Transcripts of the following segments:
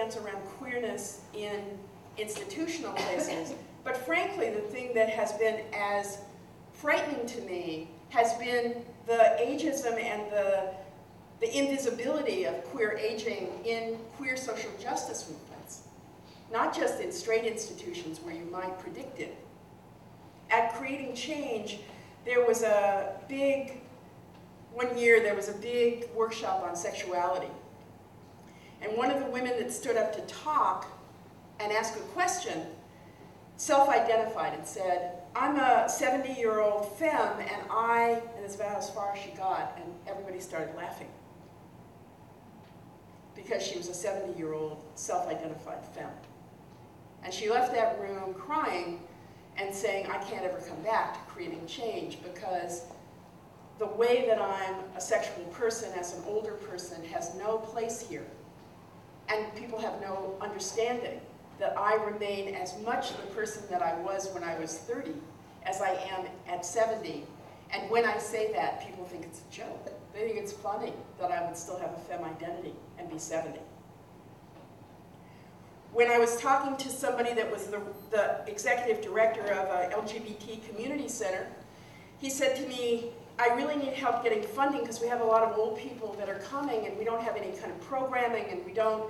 dance around queerness in institutional places, but frankly, the thing that has been as frightening to me has been the ageism and the invisibility of queer aging in queer social justice movements, not just in straight institutions where you might predict it. At Creating Change, one year there was a big workshop on sexuality. And one of the women that stood up to talk and ask a question self-identified and said, I'm a 70-year-old femme, and that's about as far as she got, and everybody started laughing. Because she was a 70-year-old self-identified femme. And she left that room crying and saying, I can't ever come back to Creating Change because the way that I'm a sexual person as an older person has no place here. And people have no understanding that I remain as much the person that I was when I was 30 as I am at 70. And when I say that, people think it's a joke. They think it's funny that I would still have a femme identity and be 70. When I was talking to somebody that was the executive director of a LGBT community center, he said to me, I really need help getting funding because we have a lot of old people that are coming and we don't have any kind of programming and we don't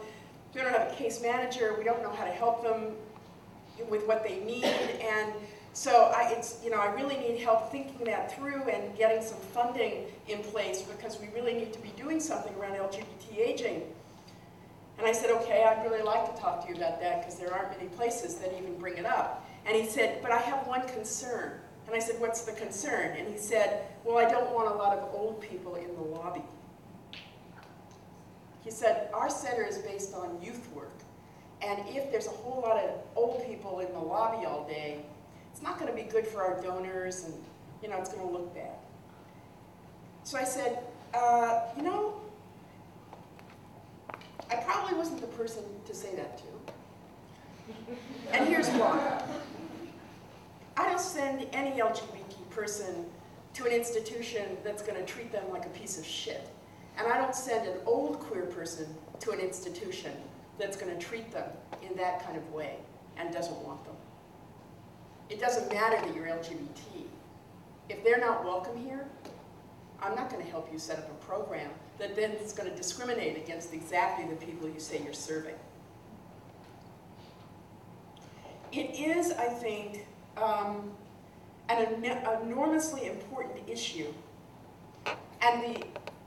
have a case manager, we don't know how to help them with what they need, and so I really need help thinking that through and getting some funding in place because we really need to be doing something around LGBT aging. And I said, okay, I'd really like to talk to you about that because there aren't many places that even bring it up. And he said, but I have one concern. And I said, what's the concern? And he said, well, I don't want a lot of old people in the lobby. He said, our center is based on youth work. And if there's a whole lot of old people in the lobby all day, it's not going to be good for our donors and, it's going to look bad. So I said, I probably wasn't the person to say that to. And here's why. I don't send any LGBT person to an institution that's going to treat them like a piece of shit. And I don't send an old queer person to an institution that's going to treat them in that kind of way and doesn't want them. It doesn't matter that you're LGBT. If they're not welcome here, I'm not going to help you set up a program that then is going to discriminate against exactly the people you say you're serving. It is, I think, an enormously important issue. And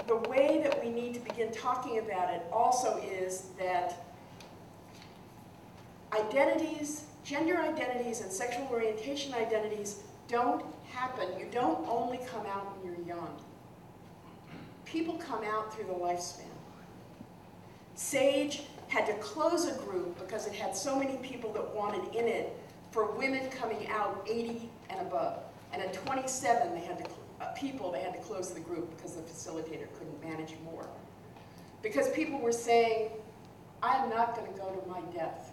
the way that we need to begin talking about it also is that identities, gender identities and sexual orientation identities don't happen. You don't only come out when you're young. People come out through the lifespan. SAGE had to close a group because it had so many people that wanted in it for women coming out 80 and above. And at 27, they had to close the group because the facilitator couldn't manage more. Because people were saying, I am not going to go to my death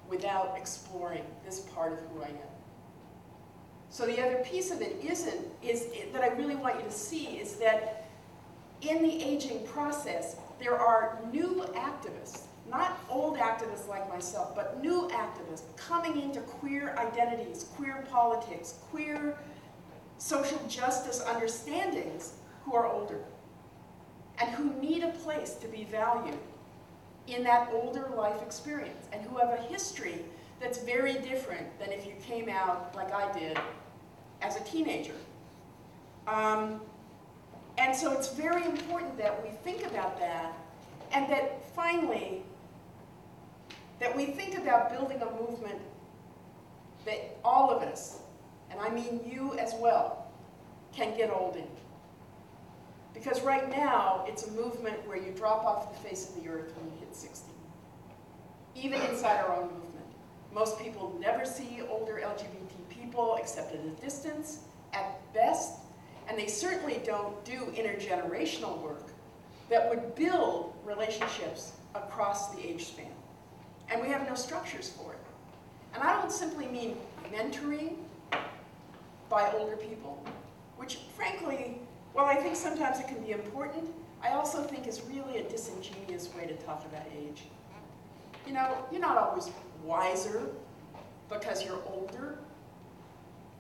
without exploring this part of who I am. So the other piece of it that I really want you to see is that in the aging process, there are new activists, not old activists like myself, but new activists coming into queer identities, queer politics, queer social justice understandings who are older and who need a place to be valued in that older life experience and who have a history that's very different than if you came out like I did as a teenager. And so it's very important that we think about that, and that finally, that we think about building a movement that all of us, and I mean you as well, can get old in. Because right now, it's a movement where you drop off the face of the earth when you hit 60. Even inside our own movement. Most people never see older LGBT people except at a distance, at best, and they certainly don't do intergenerational work that would build relationships across the age span. And we have no structures for it. And I don't simply mean mentoring by older people, which frankly, while I think sometimes it can be important, I also think is really a disingenuous way to talk about age. You know, you're not always wiser because you're older.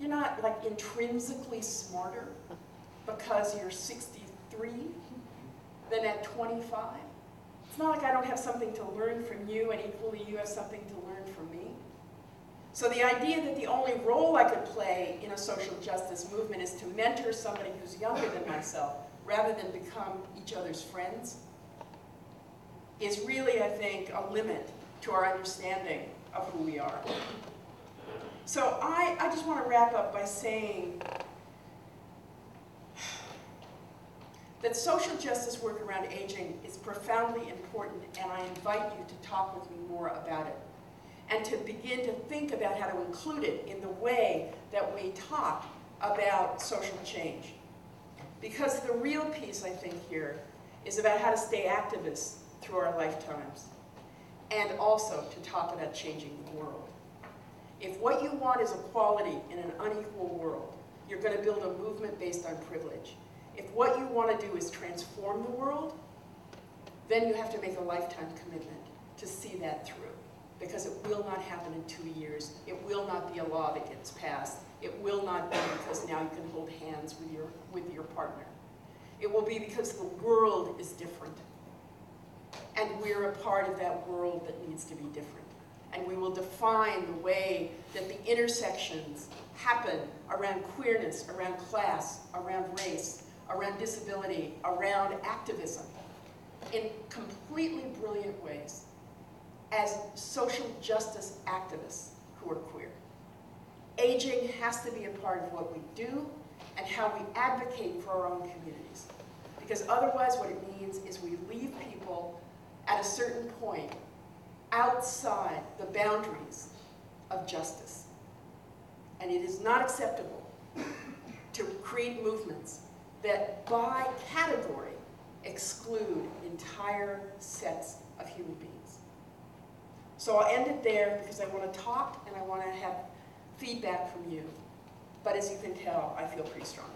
You're not like intrinsically smarter because you're 63 than at 25. It's not like I don't have something to learn from you and equally you have something to learn from me. So the idea that the only role I could play in a social justice movement is to mentor somebody who's younger than myself rather than become each other's friends is really, I think, a limit to our understanding of who we are. So I just want to wrap up by saying that social justice work around aging is profoundly important, and I invite you to talk with me more about it and to begin to think about how to include it in the way that we talk about social change. Because the real piece, I think, here is about how to stay activists through our lifetimes and also to talk about changing the world. If what you want is equality in an unequal world, you're going to build a movement based on privilege. If what you want to do is transform the world, then you have to make a lifetime commitment to see that through. Because it will not happen in 2 years. It will not be a law that gets passed. It will not be because now you can hold hands with your partner. It will be because the world is different. And we're a part of that world that needs to be different. And we will define the way that the intersections happen around queerness, around class, around race, around disability, around activism, in completely brilliant ways as social justice activists who are queer. Aging has to be a part of what we do and how we advocate for our own communities. Because otherwise what it means is we leave people at a certain point outside the boundaries of justice. And it is not acceptable to create movements that by category exclude entire sets of human beings. So I'll end it there because I want to talk and I want to have feedback from you. But as you can tell, I feel pretty strong.